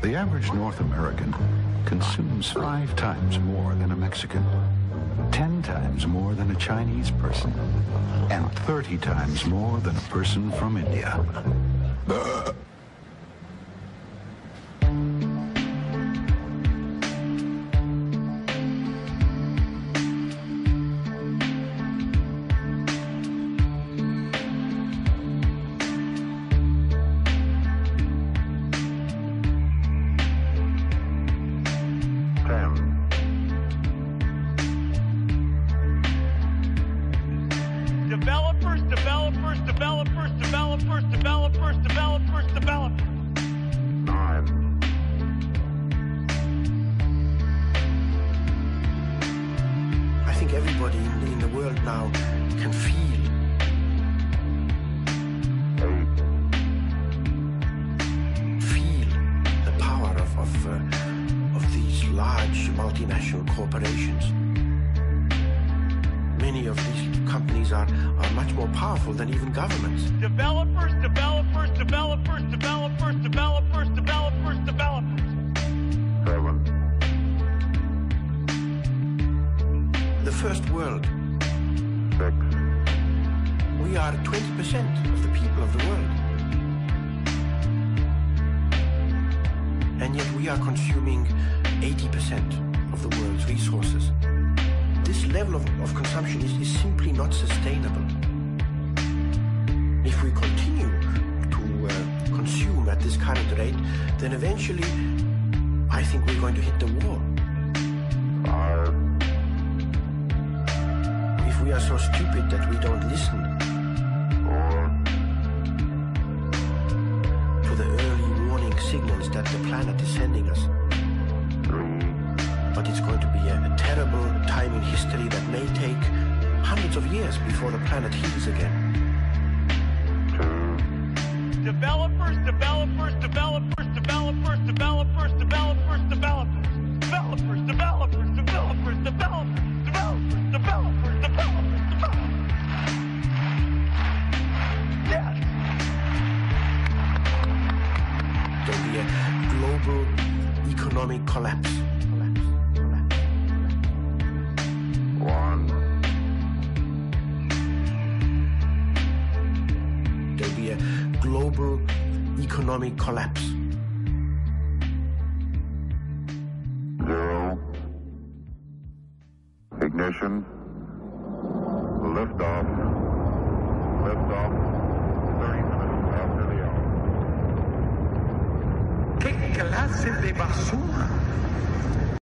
The average North American consumes 5 times more than a Mexican, 10 times more than a Chinese person, and 30 times more than a person from India. Collapse. 0. Ignition. Lift off. Lift off. 30 minutes after the hour. ¿Qué clase de basura?